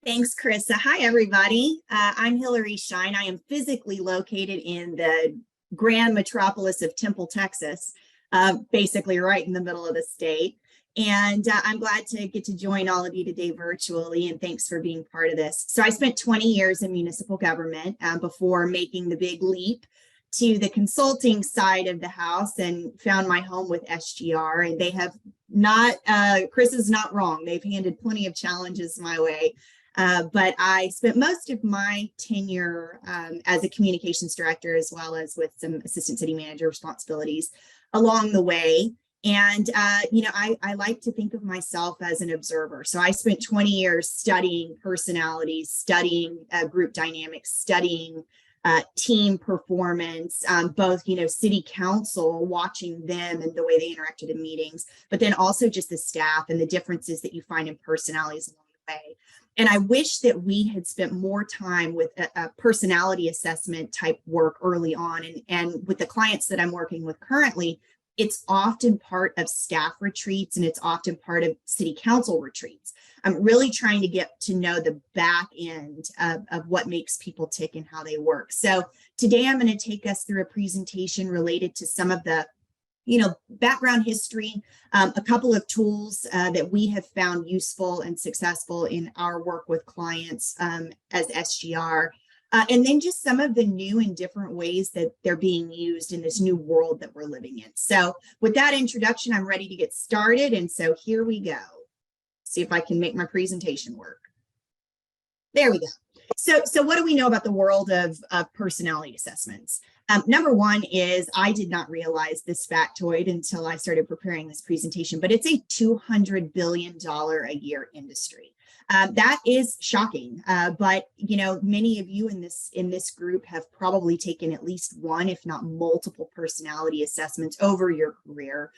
Thanks, Carissa. Hi, everybody. I'm Hilary Shine. I am physically located in the grand metropolis of Temple, Texas, basically right in the middle of the state. And I'm glad to get to join all of you today virtually, and thanks for being part of this. So I spent 20 years in municipal government before making the big leap to the consulting side of the house and found my home with SGR. And they have not, Chris is not wrong. They've handed plenty of challenges my way. But I spent most of my tenure as a communications director, as well as with some assistant city manager responsibilities along the way. And, I like to think of myself as an observer. So I spent 20 years studying personalities, studying group dynamics, studying team performance, both, city council, watching them and the way they interacted in meetings, but then also just the staff and the differences that you find in personalities along the way. And I wish that we had spent more time with a personality assessment type work early on. And with the clients that I'm working with currently, it's often part of staff retreats and it's often part of city council retreats. I'm really trying to get to know the back end of what makes people tick and how they work. So today I'm going to take us through a presentation related to some of the background history, a couple of tools that we have found useful and successful in our work with clients as SGR, and then just some of the new and different ways that they're being used in this new world that we're living in. So with that introduction, I'm ready to get started. And so here we go. See if I can make my presentation work. There we go. So what do we know about the world of personality assessments? Number one is I did not realize this factoid until I started preparing this presentation, but it's a $200 billion a year industry. That is shocking, but many of you in this group have probably taken at least one, if not multiple, personality assessments over your career,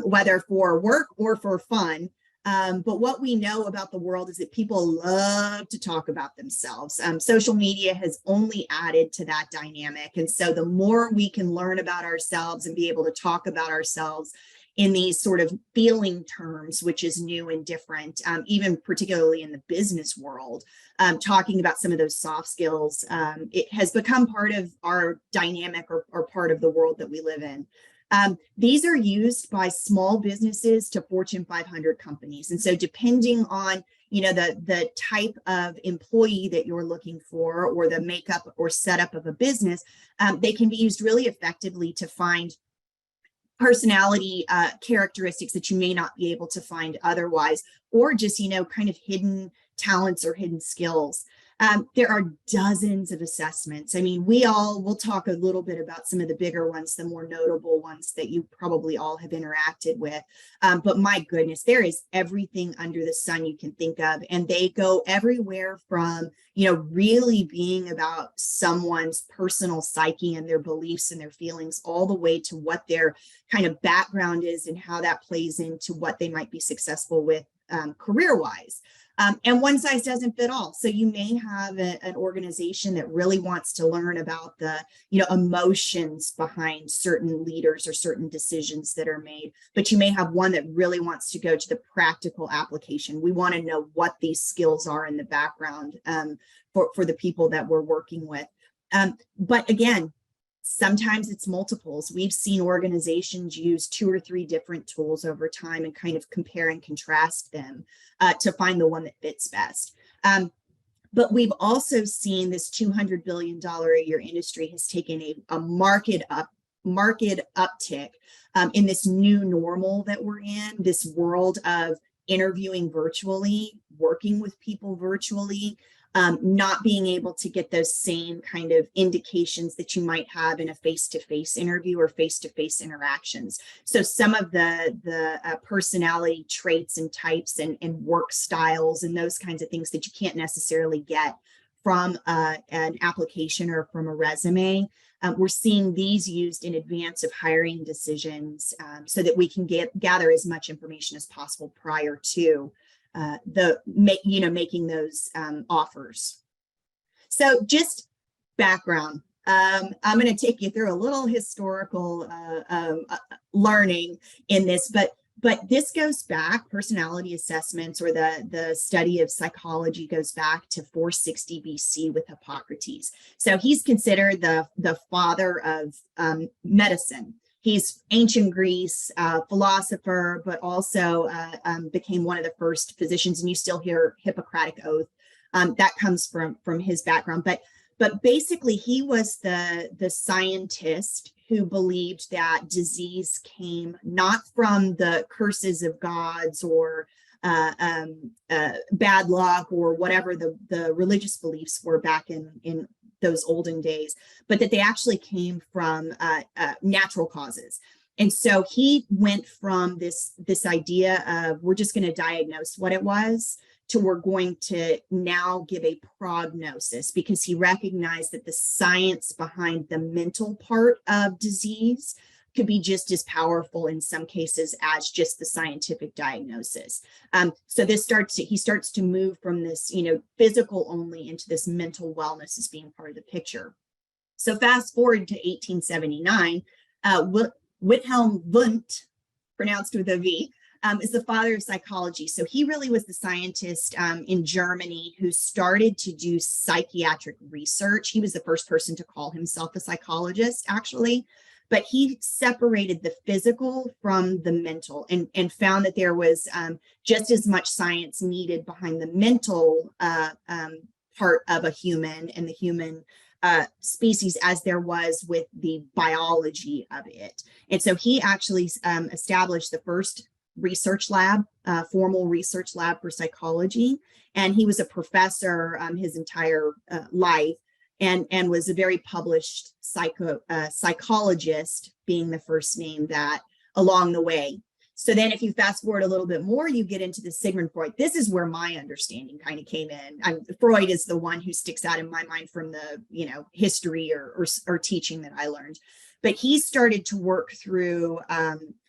whether for work or for fun. But what we know about the world is that people love to talk about themselves. Social media has only added to that dynamic. And so the more we can learn about ourselves and be able to talk about ourselves in these sort of feeling terms, which is new and different, even particularly in the business world, talking about some of those soft skills, it has become part of our dynamic or part of the world that we live in. These are used by small businesses to Fortune 500 companies. And so depending on, the type of employee that you're looking for or the makeup or setup of a business, they can be used really effectively to find personality characteristics that you may not be able to find otherwise, or just, kind of hidden talents or hidden skills. There are dozens of assessments. I mean, we'll talk a little bit about some of the bigger ones, the more notable ones that you probably all have interacted with. But my goodness, there is everything under the sun you can think of. And they go everywhere from, really being about someone's personal psyche and their beliefs and their feelings, all the way to what their kind of background is and how that plays into what they might be successful with career-wise. And one size doesn't fit all. So you may have an organization that really wants to learn about the, emotions behind certain leaders or certain decisions that are made, but you may have one that really wants to go to the practical application. We want to know what these skills are in the background for the people that we're working with. But again, sometimes it's multiples. We've seen organizations use 2 or 3 different tools over time and kind of compare and contrast them to find the one that fits best. But we've also seen this $200 billion a year industry has taken a market uptick in this new normal that we're in, this world of interviewing virtually, working with people virtually, not being able to get those same kind of indications that you might have in a face-to-face interview or face-to-face interactions. So some of the personality traits and types and work styles and those kinds of things that you can't necessarily get from an application or from a resume, we're seeing these used in advance of hiring decisions so that we can gather as much information as possible prior to making those offers. So just background. I'm going to take you through a little historical learning in this, but But this goes back, personality assessments or the study of psychology goes back to 460 BC with Hippocrates. So he's considered the father of medicine. He's ancient Greece philosopher, but also became one of the first physicians, and you still hear Hippocratic oath. That comes from his background. But basically, he was the scientist who believed that disease came not from the curses of gods or bad luck or whatever the religious beliefs were back in those olden days, but that they actually came from natural causes. And so he went from this idea of we're just going to diagnose what it was to we're going to now give a prognosis, because he recognized that the science behind the mental part of disease could be just as powerful in some cases as just the scientific diagnosis. So he starts to move from this, physical only into this mental wellness as being part of the picture. So fast forward to 1879, Wilhelm Wundt, pronounced with a V, is the father of psychology. So he really was the scientist in Germany who started to do psychiatric research. He was the first person to call himself a psychologist, actually. But he separated the physical from the mental and found that there was just as much science needed behind the mental part of a human and the human species as there was with the biology of it. And so he actually established the first research lab, formal research lab for psychology. And he was a professor his entire life and was a very published psychologist, being the first name that along the way. So then if you fast forward a little bit more, you get into the Sigmund Freud. This is where my understanding kind of came in. Freud is the one who sticks out in my mind from the, history or teaching that I learned. But he started to work through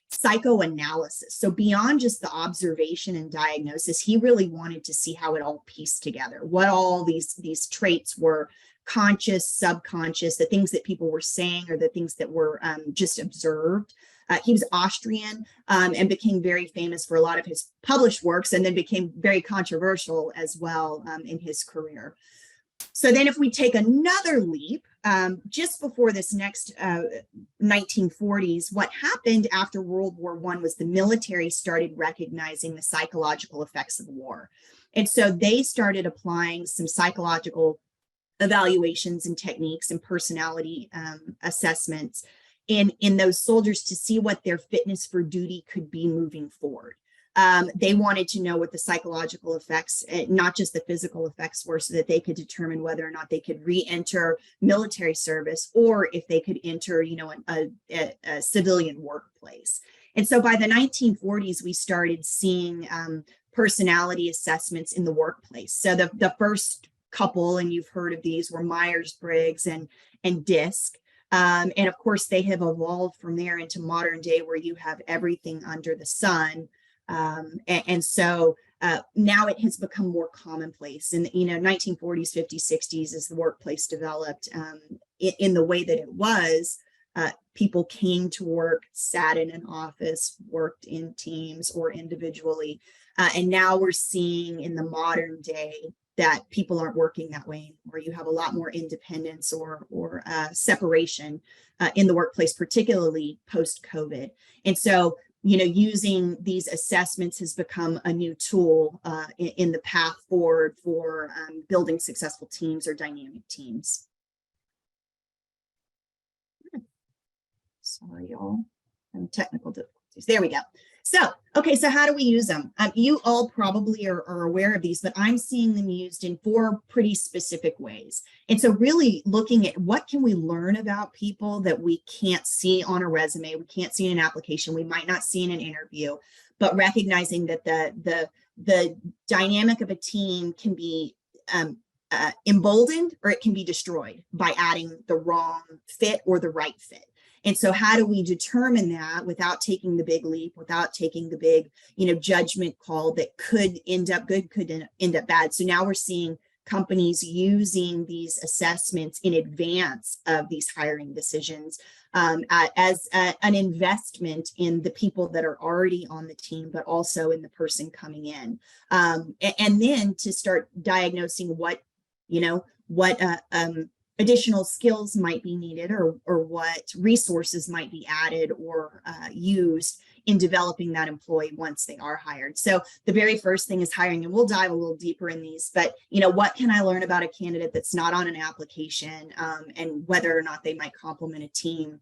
psychoanalysis. So beyond just the observation and diagnosis, he really wanted to see how it all pieced together, what all these traits were, conscious, subconscious, the things that people were saying or the things that were just observed. He was Austrian and became very famous for a lot of his published works, and then became very controversial as well in his career. So then if we take another leap, just before this next 1940s, what happened after World War I was the military started recognizing the psychological effects of war. And so they started applying some psychological evaluations and techniques and personality assessments in those soldiers to see what their fitness for duty could be moving forward. They wanted to know what the psychological effects, not just the physical effects, were, so that they could determine whether or not they could re-enter military service or if they could enter, a civilian workplace. And so by the 1940s, we started seeing personality assessments in the workplace. So the first couple, and you've heard of these, were Myers-Briggs and DISC. And of course, they have evolved from there into modern day where you have everything under the sun. And so now it has become more commonplace. In 1940s, 50s, 60s, as the workplace developed in the way that it was, people came to work, sat in an office, worked in teams or individually. And now we're seeing in the modern day that people aren't working that way, or you have a lot more independence or separation in the workplace, particularly post-COVID. And so, using these assessments has become a new tool in the path forward for building successful teams or dynamic teams. Sorry, y'all. Technical difficulties. There we go. So how do we use them? You all probably are aware of these, but I'm seeing them used in 4 pretty specific ways. And so really looking at what can we learn about people that we can't see on a resume, we can't see in an application, we might not see in an interview, but recognizing that the dynamic of a team can be emboldened or it can be destroyed by adding the wrong fit or the right fit. And so how do we determine that without taking the big leap, without taking the big, judgment call that could end up good, could end up bad? So now we're seeing companies using these assessments in advance of these hiring decisions as an investment in the people that are already on the team, but also in the person coming in. And then to start diagnosing what additional skills might be needed, or what resources might be added or used in developing that employee once they are hired. So the very first thing is hiring, and we'll dive a little deeper in these, but what can I learn about a candidate that's not on an application, and whether or not they might complement a team?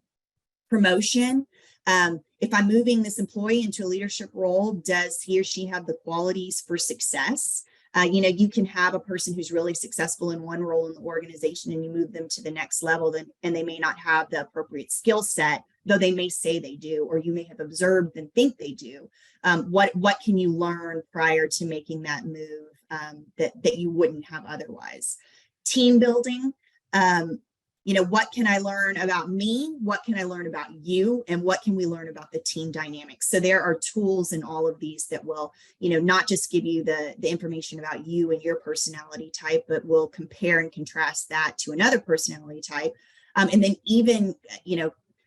Promotion. If I'm moving this employee into a leadership role, does he or she have the qualities for success? You can have a person who's really successful in one role in the organization and you move them to the next level, and they may not have the appropriate skill set, though they may say they do, or you may have observed and think they do. What can you learn prior to making that move that you wouldn't have otherwise? Team building. What can I learn about me? What can I learn about you? And what can we learn about the team dynamics? So there are tools in all of these that will, not just give you the information about you and your personality type, but will compare and contrast that to another personality type. And then even,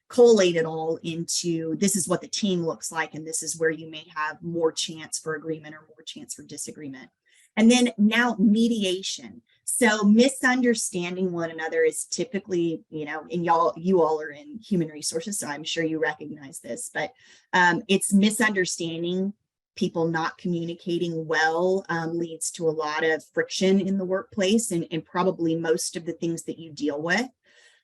collate it all into, this is what the team looks like, and this is where you may have more chance for agreement or more chance for disagreement. And then now mediation. So misunderstanding one another is typically, and you all are in human resources, so I'm sure you recognize this, but it's misunderstanding, people not communicating well, leads to a lot of friction in the workplace and probably most of the things that you deal with.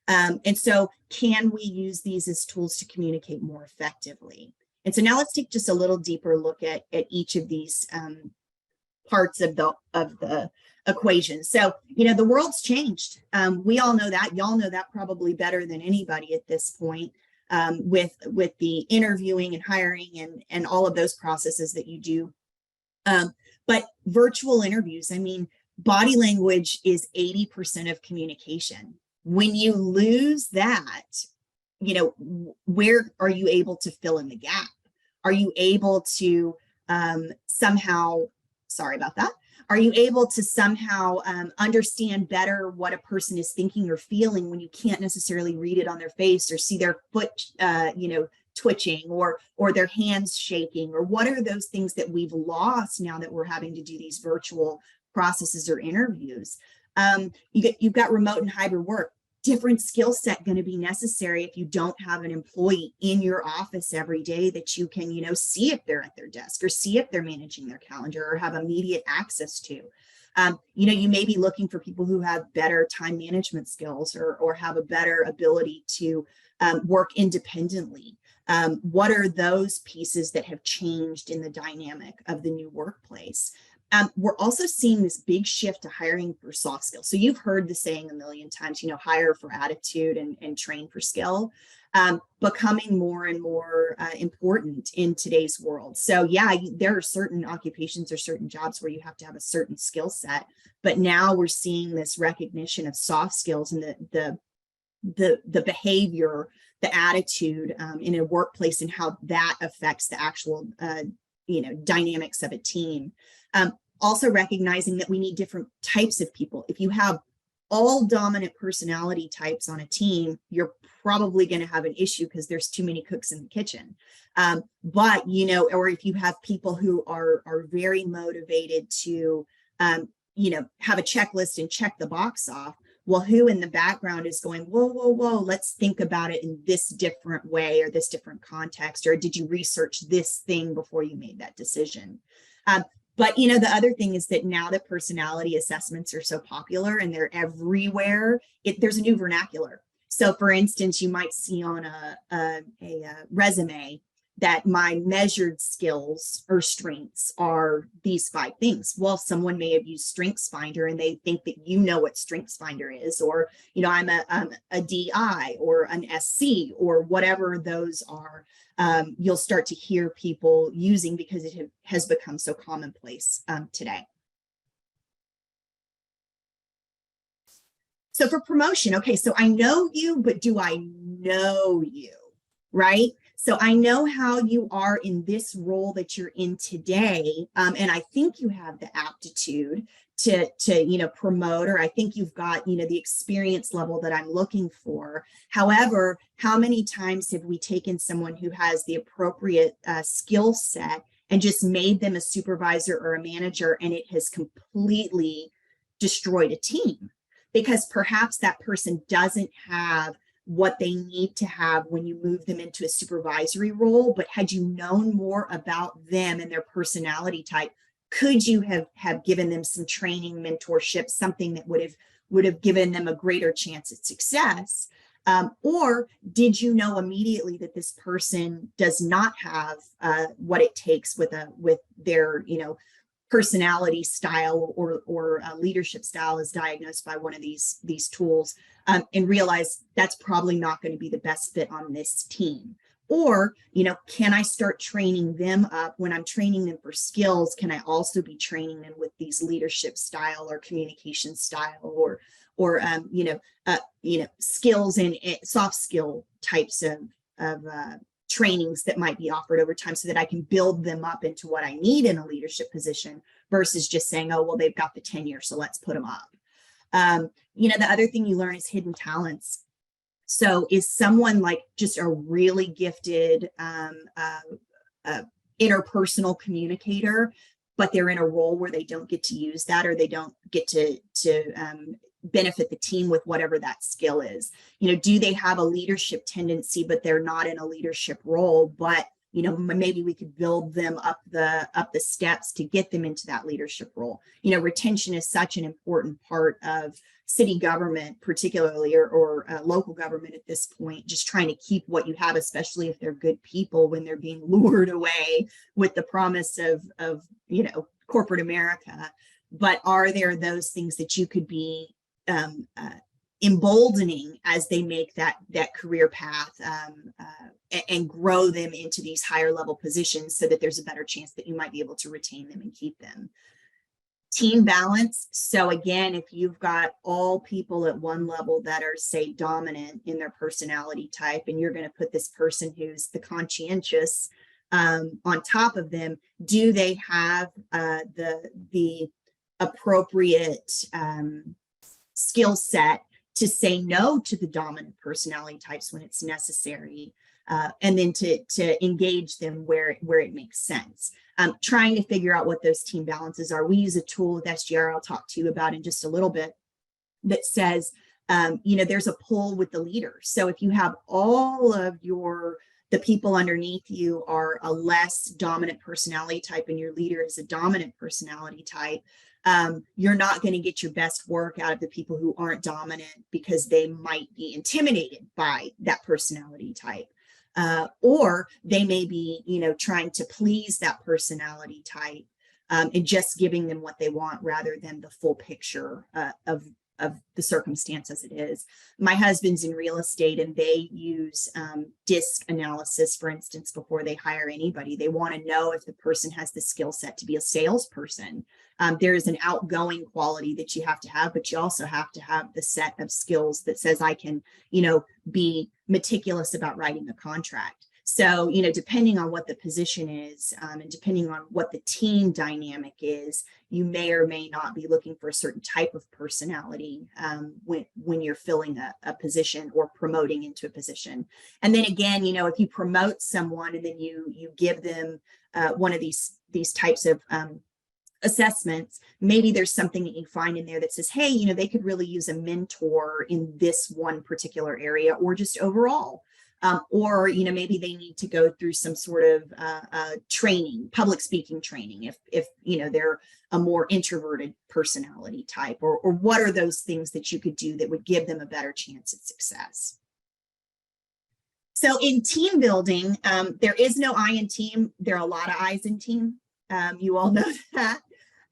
And so can we use these as tools to communicate more effectively? And so now let's take just a little deeper look at each of these parts of the equation. So, the world's changed. We all know that. Y'all know that probably better than anybody at this point, with the interviewing and hiring and all of those processes that you do. But virtual interviews, body language is 80% of communication. When you lose that, where are you able to fill in the gap? Are you able to somehow, sorry about that, are you able to somehow understand better what a person is thinking or feeling when you can't necessarily read it on their face or see their foot, twitching or their hands shaking? Or what are those things that we've lost now that we're having to do these virtual processes or interviews? You've got remote and hybrid work. Different skill set going to be necessary if you don't have an employee in your office every day that you can, see if they're at their desk or see if they're managing their calendar or have immediate access to. You may be looking for people who have better time management skills or have a better ability to work independently. What are those pieces that have changed in the dynamic of the new workplace? We're also seeing this big shift to hiring for soft skills. So you've heard the saying a million times, hire for attitude and train for skill, becoming more and more important in today's world. So yeah, there are certain occupations or certain jobs where you have to have a certain skill set, but now we're seeing this recognition of soft skills and the behavior, the attitude in a workplace and how that affects the actual dynamics of a team. Also recognizing that we need different types of people. If you have all dominant personality types on a team, you're probably going to have an issue because there's too many cooks in the kitchen. But, or if you have people who are very motivated to, have a checklist and check the box off, well, who in the background is going, whoa, let's think about it in this different way or this different context, or did you research this thing before you made that decision? But, the other thing is that now that personality assessments are so popular and they're everywhere, there's a new vernacular. So, for instance, you might see on a resume that my measured skills or strengths are these 5 things. Well, someone may have used StrengthsFinder and they think that what StrengthsFinder is, or, I'm a DI or an SC or whatever those are. You'll start to hear people using because it has become so commonplace today. So for promotion, okay, so I know you, but do I know you, right? So I know how you are in this role that you're in today, and I think you have the aptitude promote, or I think you've got, the experience level that I'm looking for. However, how many times have we taken someone who has the appropriate skill set and just made them a supervisor or a manager, and it has completely destroyed a team because perhaps that person doesn't have what they need to have when you move them into a supervisory role. But had you known more about them and their personality type, could you have given them some training, mentorship, something that would have given them a greater chance at success? Or did you know immediately that this person does not have what it takes with their personality style or leadership style as diagnosed by one of these tools, and realize that's probably not going to be the best fit on this team? Or, can I start training them up? When I'm training them for skills, can I also be training them with these leadership style or communication style or skills and soft skill types of trainings that might be offered over time, so that I can build them up into what I need in a leadership position versus just saying, oh, well, they've got the tenure, so let's put them up. The other thing you learn is hidden talents. So is someone like just a really gifted interpersonal communicator, but they're in a role where they don't get to use that, or they don't get to benefit the team with whatever that skill is? Do they have a leadership tendency, but they're not in a leadership role, but maybe we could build them up the steps to get them into that leadership role. Retention is such an important part of city government, particularly, or local government at this point, just trying to keep what you have, especially if they're good people, when they're being lured away with the promise of corporate America. But are there those things that you could be emboldening as they make that career path, and grow them into these higher level positions, so that there's a better chance that you might be able to retain them and keep them? Team balance. So again, if you've got all people at one level that are, say, dominant in their personality type, and you're going to put this person who's the conscientious on top of them, do they have the appropriate skill set to say no to the dominant personality types when it's necessary, and then to engage them where it makes sense? Trying to figure out what those team balances are. We use a tool with SGR I'll talk to you about in just a little bit that says, there's a pull with the leader. So if you have all of the people underneath you are a less dominant personality type, and your leader is a dominant personality type, you're not going to get your best work out of the people who aren't dominant, because they might be intimidated by that personality type. Or they may be, trying to please that personality type, and just giving them what they want rather than the full picture of the circumstance as it is. My husband's in real estate, and they use DISC analysis, for instance, before they hire anybody. They want to know if the person has the skill set to be a salesperson. There is an outgoing quality that you have to have, but you also have to have the set of skills that says, I can, be meticulous about writing a contract. So, depending on what the position is, and depending on what the team dynamic is, you may or may not be looking for a certain type of personality when you're filling a position or promoting into a position. And then again, if you promote someone and then you give them one of these types of assessments, maybe there's something that you find in there that says, hey, they could really use a mentor in this one particular area, or just overall. Or maybe they need to go through some sort of training, public speaking training, if they're a more introverted personality type, or what are those things that you could do that would give them a better chance at success? So in team building, there is no I in team. There are a lot of I's in team. You all know that.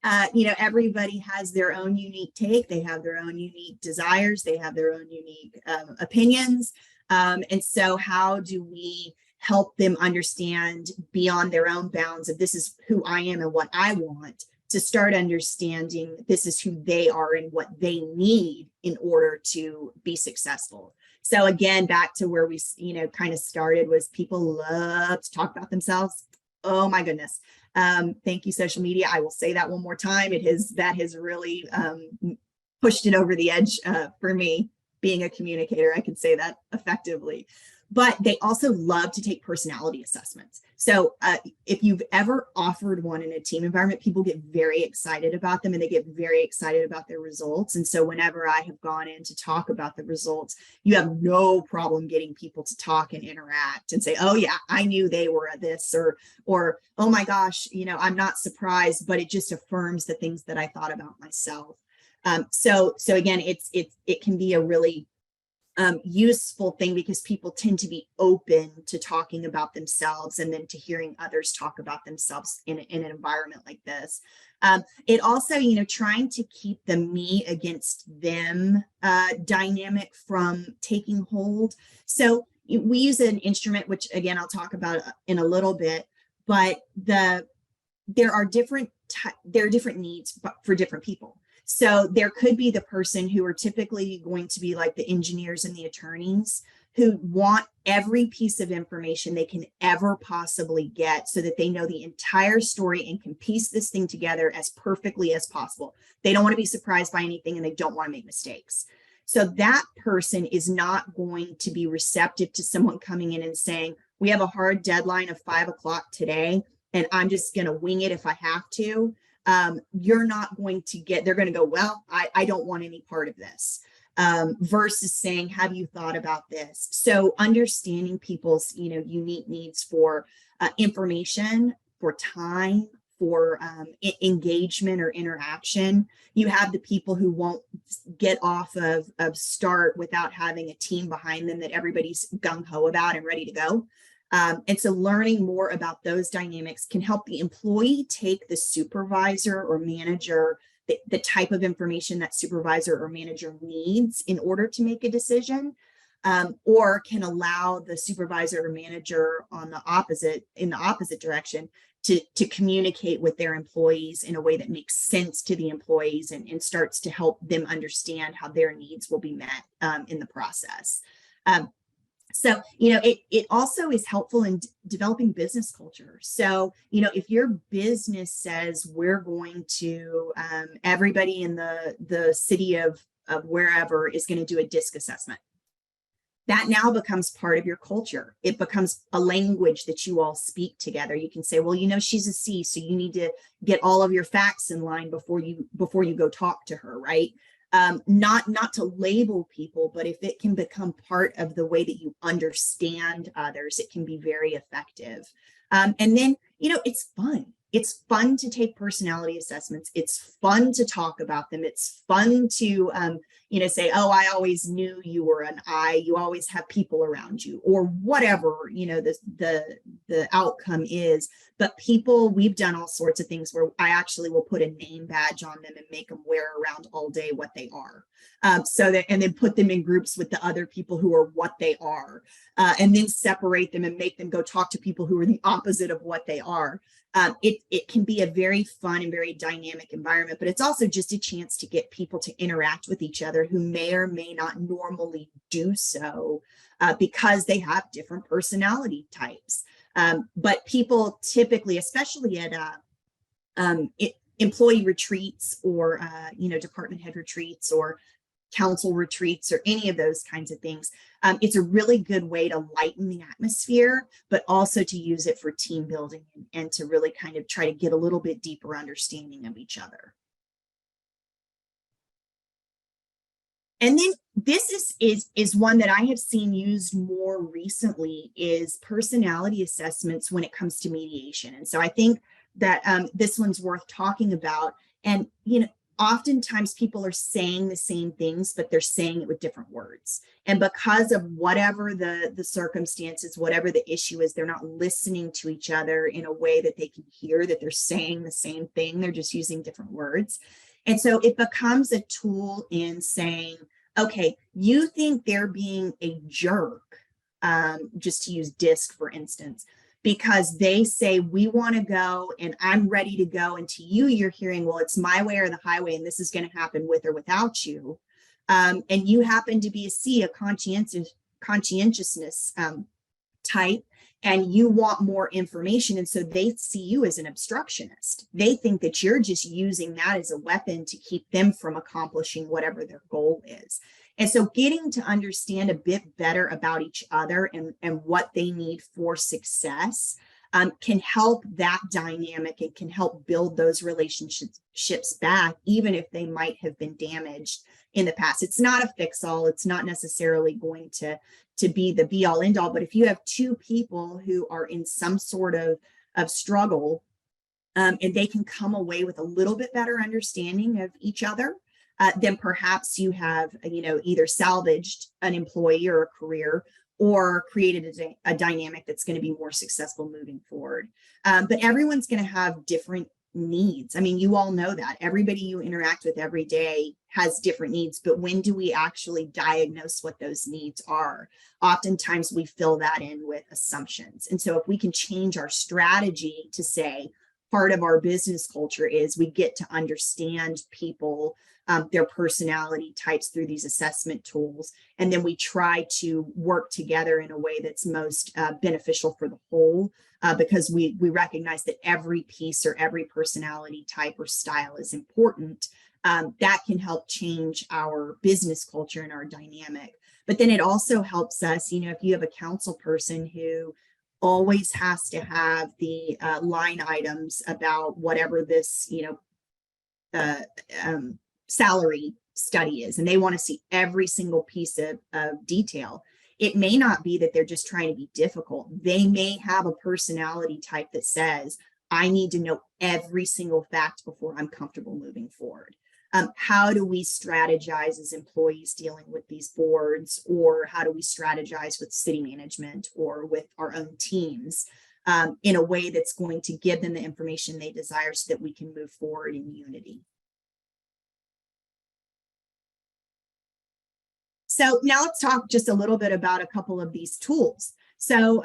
Everybody has their own unique take. They have their own unique desires. They have their own unique opinions. And so how do we help them understand beyond their own bounds of this is who I am and what I want, to start understanding this is who they are and what they need in order to be successful? So again, back to where we, kind of started, was people love to talk about themselves. Oh my goodness. Thank you, social media. I will say that one more time. That has really pushed it over the edge for me. Being a communicator, I can say that effectively. But they also love to take personality assessments. So if you've ever offered one in a team environment, people get very excited about them and they get very excited about their results. And so whenever I have gone in to talk about the results, you have no problem getting people to talk and interact and say, oh yeah, I knew they were a this, or oh my gosh, I'm not surprised, but it just affirms the things that I thought about myself. So again, it can be a really useful thing because people tend to be open to talking about themselves and then to hearing others talk about themselves in an environment like this. It also, trying to keep the me against them dynamic from taking hold. So we use an instrument, which again, I'll talk about in a little bit, but there are different needs for different people. So there could be the person who are typically going to be like the engineers and the attorneys who want every piece of information they can ever possibly get so that they know the entire story and can piece this thing together as perfectly as possible. They don't want to be surprised by anything and they don't want to make mistakes. So that person is not going to be receptive to someone coming in and saying, we have a hard deadline of 5 o'clock today and I'm just going to wing it if I have to. You're not going to they're going to go, well, I don't want any part of this, versus saying, have you thought about this? So understanding people's, unique needs for information, for time, for engagement or interaction. You have the people who won't get off of start without having a team behind them that everybody's gung-ho about and ready to go. And so learning more about those dynamics can help the employee take the supervisor or manager, the type of information that supervisor or manager needs in order to make a decision, or can allow the supervisor or manager in the opposite direction to communicate with their employees in a way that makes sense to the employees and starts to help them understand how their needs will be met in the process. So, it also is helpful in developing business culture. So, if your business says we're going to, everybody in the city of wherever is going to do a DISC assessment, that now becomes part of your culture. It becomes a language that you all speak together. You can say, well, she's a C, so you need to get all of your facts in line before you go talk to her, right? Not to label people, but if it can become part of the way that you understand others, it can be very effective. And then, it's fun. It's fun to take personality assessments. It's fun to talk about them. It's fun to, say, oh, I always knew you were an I, you always have people around you, or whatever, the outcome is. But people, we've done all sorts of things where I actually will put a name badge on them and make them wear around all day what they are. And then put them in groups with the other people who are what they are, and then separate them and make them go talk to people who are the opposite of what they are. It can be a very fun and very dynamic environment, but it's also just a chance to get people to interact with each other who may or may not normally do so because they have different personality types. But people typically, especially at employee retreats or department head retreats or council retreats or any of those kinds of things, it's a really good way to lighten the atmosphere, but also to use it for team building and to really kind of try to get a little bit deeper understanding of each other. And then this is one that I have seen used more recently, is personality assessments when it comes to mediation. And so I think that this one's worth talking about. And, oftentimes people are saying the same things, but they're saying it with different words. And because of whatever the circumstances, whatever the issue is, they're not listening to each other in a way that they can hear that they're saying the same thing. They're just using different words. And so it becomes a tool in saying, okay, you think they're being a jerk, just to use DISC, for instance, because they say, we want to go and I'm ready to go. And to you, you're hearing, well, it's my way or the highway, and this is going to happen with or without you. And you happen to be a C, a conscientiousness type. and you want more information. And so they see you as an obstructionist. They think that you're just using that as a weapon to keep them from accomplishing whatever their goal is. And so getting to understand a bit better about each other and what they need for success can help that dynamic and can help build those relationships back, even if they might have been damaged in the past. It's not a fix-all. It's not necessarily going to be the be-all end-all, but if you have two people who are in some sort of struggle, and they can come away with a little bit better understanding of each other, then perhaps you have, either salvaged an employee or a career, or created a dynamic that's going to be more successful moving forward. But everyone's going to have different needs. I mean, you all know that. Everybody you interact with every day has different needs, but when do we actually diagnose what those needs are? Oftentimes we fill that in with assumptions. And so if we can change our strategy to say, part of our business culture is we get to understand people, their personality types through these assessment tools. And then we try to work together in a way that's most beneficial for the whole, because we recognize that every piece or every personality type or style is important. That can help change our business culture and our dynamic. But then it also helps us, if you have a council person who always has to have the line items about whatever this, salary study is, and they want to see every single piece of detail. It may not be that they're just trying to be difficult. They may have a personality type that says, I need to know every single fact before I'm comfortable moving forward. How do we strategize as employees dealing with these boards, or how do we strategize with city management or with our own teams in a way that's going to give them the information they desire so that we can move forward in unity? So now let's talk just a little bit about a couple of these tools. So,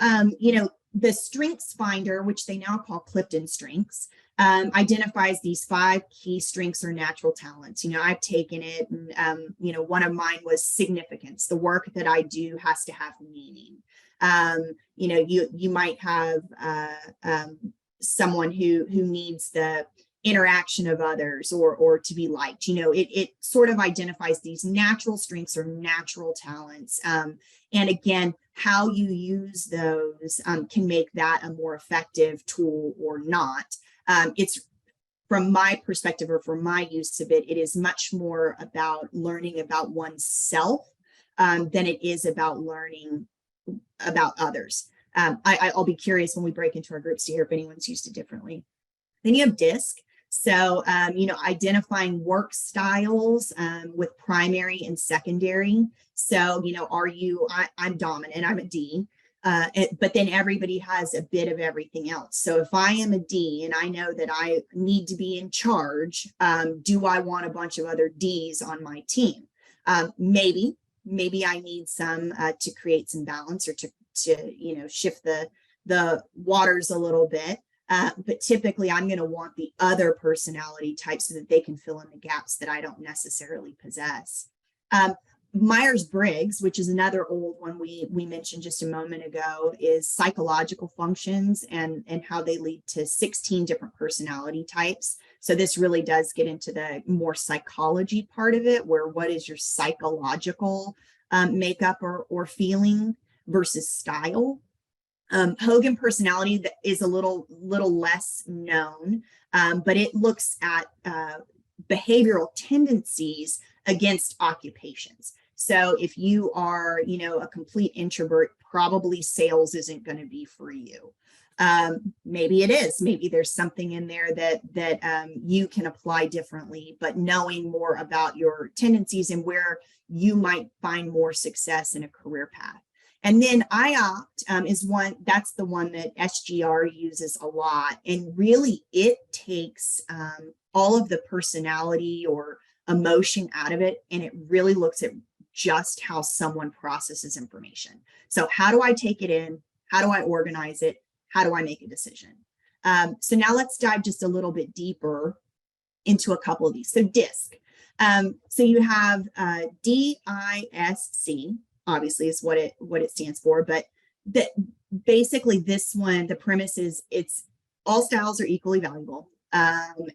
the Strengths Finder, which they now call Clifton Strengths, identifies these 5 key strengths or natural talents. I've taken it, and one of mine was significance. The work that I do has to have meaning. You might have someone who needs the interaction of others or to be liked. It sort of identifies these natural strengths or natural talents. And again, how you use those can make that a more effective tool or not. It's, from my perspective or from my use of it, it is much more about learning about oneself than it is about learning about others. I'll be curious when we break into our groups to hear if anyone's used it differently. Then you have DISC. So, identifying work styles with primary and secondary. So, I'm dominant, I'm a D, but then everybody has a bit of everything else. So if I am a D and I know that I need to be in charge, do I want a bunch of other Ds on my team? Maybe I need some to create some balance or to shift the waters a little bit. But typically I'm going to want the other personality types so that they can fill in the gaps that I don't necessarily possess. Myers-Briggs, which is another old one we mentioned just a moment ago, is psychological functions and how they lead to 16 different personality types. So this really does get into the more psychology part of it, where what is your psychological makeup or feeling versus style. Hogan personality is a little less known, but it looks at behavioral tendencies against occupations. So if you are, a complete introvert, probably sales isn't going to be for you. Maybe it is. Maybe there's something in there that you can apply differently, but knowing more about your tendencies and where you might find more success in a career path. And then IOPT is that's the one that SGR uses a lot. And really it takes all of the personality or emotion out of it. And it really looks at just how someone processes information. So how do I take it in? How do I organize it? How do I make a decision? So now let's dive just a little bit deeper into a couple of these. So DISC. So you have DISC. Obviously is what it stands for, but basically this one, the premise is it's all styles are equally valuable.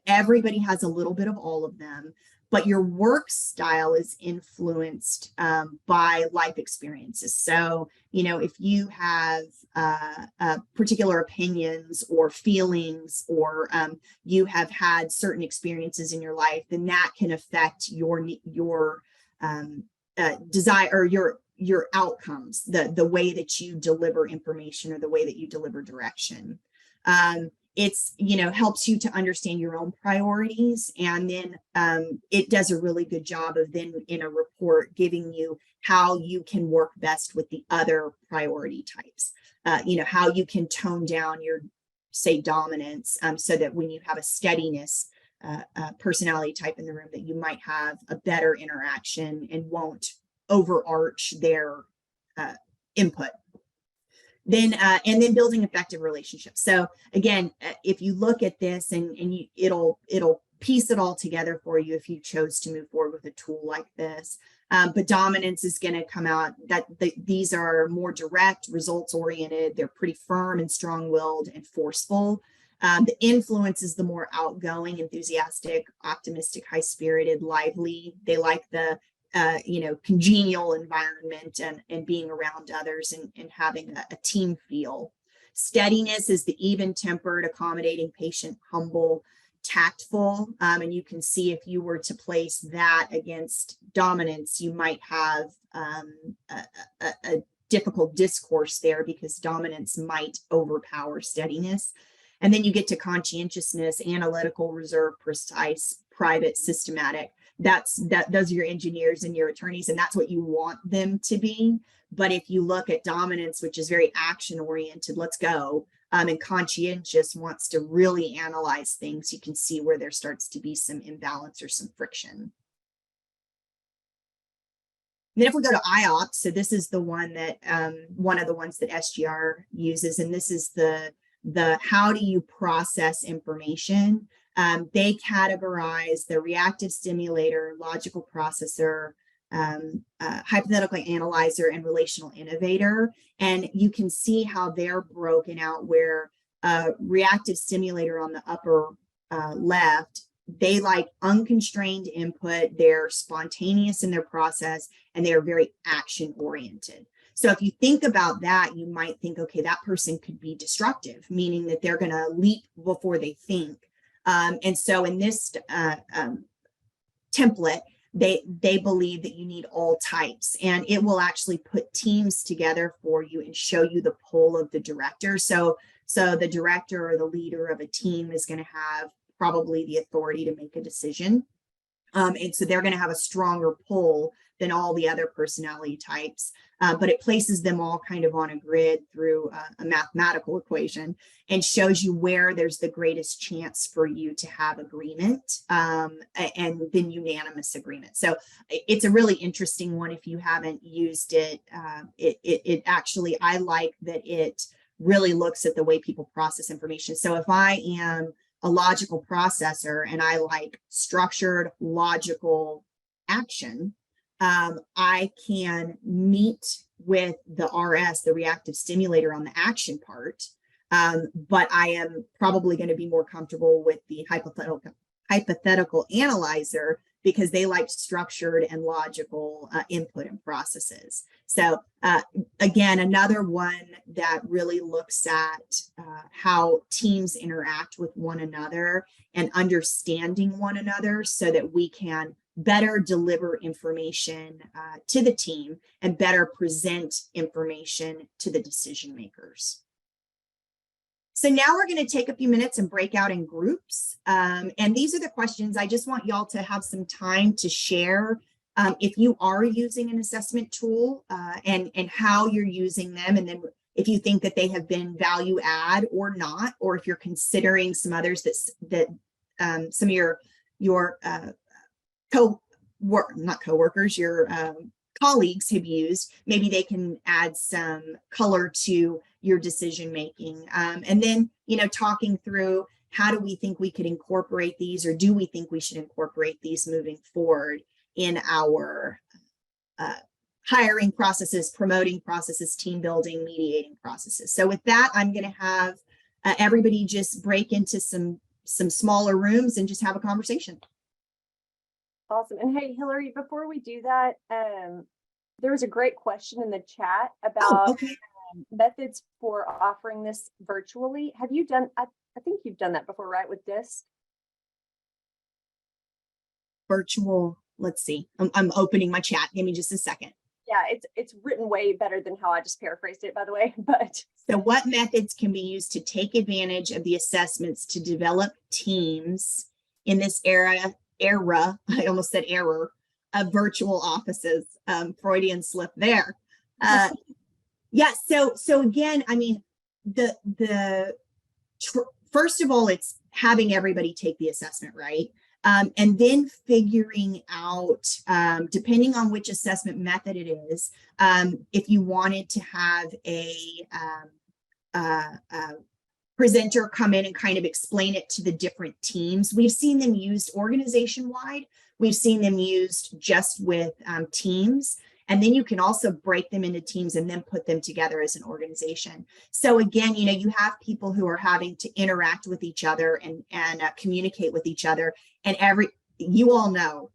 Everybody has a little bit of all of them, but your work style is influenced by life experiences. So, if you have particular opinions or feelings, or you have had certain experiences in your life, then that can affect your desire, or your outcomes, the way that you deliver information or the way that you deliver direction. It's helps you to understand your own priorities, and then it does a really good job of then in a report giving you how you can work best with the other priority types. How you can tone down your, say, dominance, so that when you have a steadiness personality type in the room, that you might have a better interaction and won't overarch their input. Then and then building effective relationships. So again, if you look at this and it'll piece it all together for you if you chose to move forward with a tool like this. But dominance is going to come out that these are more direct, results oriented. They're pretty firm and strong willed and forceful. The influence is the more outgoing, enthusiastic, optimistic, high spirited, lively. They like the congenial environment and being around others and having a team feel. Steadiness is the even-tempered, accommodating, patient, humble, tactful. And you can see if you were to place that against dominance, you might have a difficult discourse there because dominance might overpower steadiness. And then you get to conscientiousness, analytical, reserved, precise, private, systematic. Those are your engineers and your attorneys, and that's what you want them to be. But if you look at dominance, which is very action oriented, let's go, and conscientious wants to really analyze things, you can see where there starts to be some imbalance or some friction. Then if we go to IOPS, so this is the one that one of the ones that SGR uses, and this is the how do you process information. They categorize the reactive stimulator, logical processor, hypothetical analyzer, and relational innovator. And you can see how they're broken out, where reactive stimulator on the upper left, they like unconstrained input, they're spontaneous in their process, and they are very action oriented. So if you think about that, you might think, okay, that person could be destructive, meaning that they're going to leap before they think. And so in this template, they believe that you need all types, and it will actually put teams together for you and show you the pull of the director. So the director or the leader of a team is going to have probably the authority to make a decision. And so they're going to have a stronger pull than all the other personality types, but it places them all kind of on a grid through a mathematical equation and shows you where there's the greatest chance for you to have agreement and then unanimous agreement. So it's a really interesting one if you haven't used it. It actually, I like that it really looks at the way people process information. So if I am a logical processor and I like structured logical action, I can meet with the RS, the reactive stimulator, on the action part, but I am probably going to be more comfortable with the hypothetical analyzer because they like structured and logical input and processes. So again, another one that really looks at how teams interact with one another and understanding one another so that we can better deliver information to the team and better present information to the decision makers. So now we're going to take a few minutes and break out in groups. And these are the questions. I just want y'all to have some time to share if you are using an assessment tool and how you're using them. And then if you think that they have been value add or not, or if you're considering some others that some of your colleagues have used, maybe they can add some color to your decision making. And then, talking through how do we think we could incorporate these, or do we think we should incorporate these moving forward in our hiring processes, promoting processes, team building, mediating processes. So with that, I'm going to have everybody just break into some smaller rooms and just have a conversation. Awesome. And hey, Hilary, before we do that, there was a great question in the chat about methods for offering this virtually. Have you done, I think you've done that before, right, with this? Virtual, let's see. I'm opening my chat. Give me just a second. Yeah, it's written way better than how I just paraphrased it, by the way. But so what methods can be used to take advantage of the assessments to develop teams in this era, I almost said error, of virtual offices, Freudian slip there. Yeah, so again, I mean, first of all, it's having everybody take the assessment, right? And then figuring out, depending on which assessment method it is, if you wanted to have a presenter come in and kind of explain it to the different teams. We've seen them used organization-wide. We've seen them used just with teams. And then you can also break them into teams and then put them together as an organization. So again, you know, you have people who are having to interact with each other and communicate with each other. And you all know,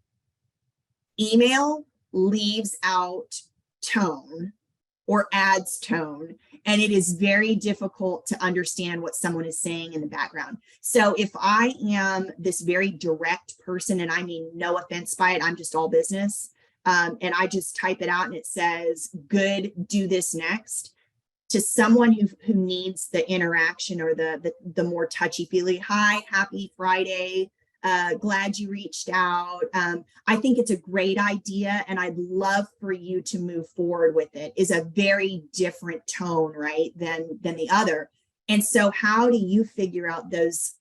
email leaves out tone or adds tone, and it is very difficult to understand what someone is saying in the background. So if I am this very direct person, and I mean no offense by it, I'm just all business, and I just type it out and it says, good, do this next, to someone who needs the interaction or the more touchy-feely, hi, happy Friday, glad you reached out. I think it's a great idea, and I'd love for you to move forward with it, is a very different tone, right, than the other. And so how do you figure out those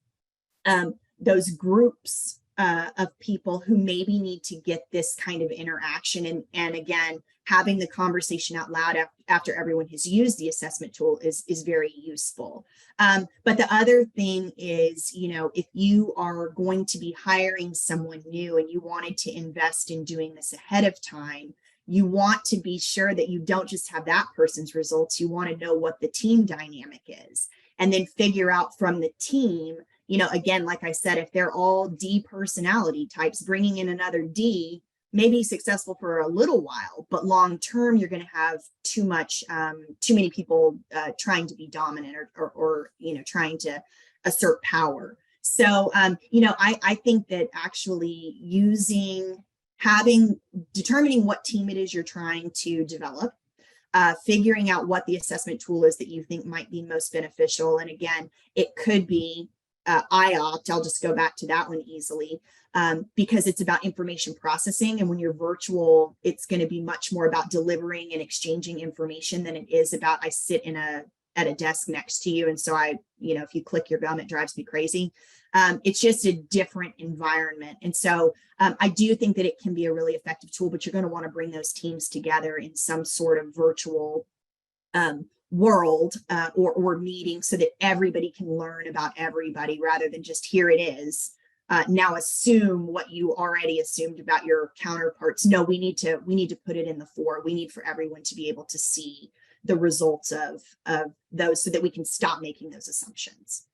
groups of people who maybe need to get this kind of interaction, and again, having the conversation out loud after everyone has used the assessment tool is very useful. But the other thing is, you know, if you are going to be hiring someone new and you wanted to invest in doing this ahead of time, you want to be sure that you don't just have that person's results. You want to know what the team dynamic is, and then figure out from the team, you know, again, like I said, if they're all D personality types, bringing in another D may be successful for a little while, but long term, you're going to have too many people trying to be dominant or you know, trying to assert power. So, you know, I think that actually determining what team it is you're trying to develop, figuring out what the assessment tool is that you think might be most beneficial. And again, it could be IOPT. I'll just go back to that one easily, because it's about information processing. And when you're virtual, it's going to be much more about delivering and exchanging information than it is about I sit at a desk next to you. And so you know, if you click your gum, it drives me crazy. It's just a different environment. And so I do think that it can be a really effective tool, but you're going to want to bring those teams together in some sort of virtual world or meeting, so that everybody can learn about everybody rather than just here it is. Now assume what you already assumed about your counterparts. No, we need to put it in the fore. We need for everyone to be able to see the results of those, so that we can stop making those assumptions.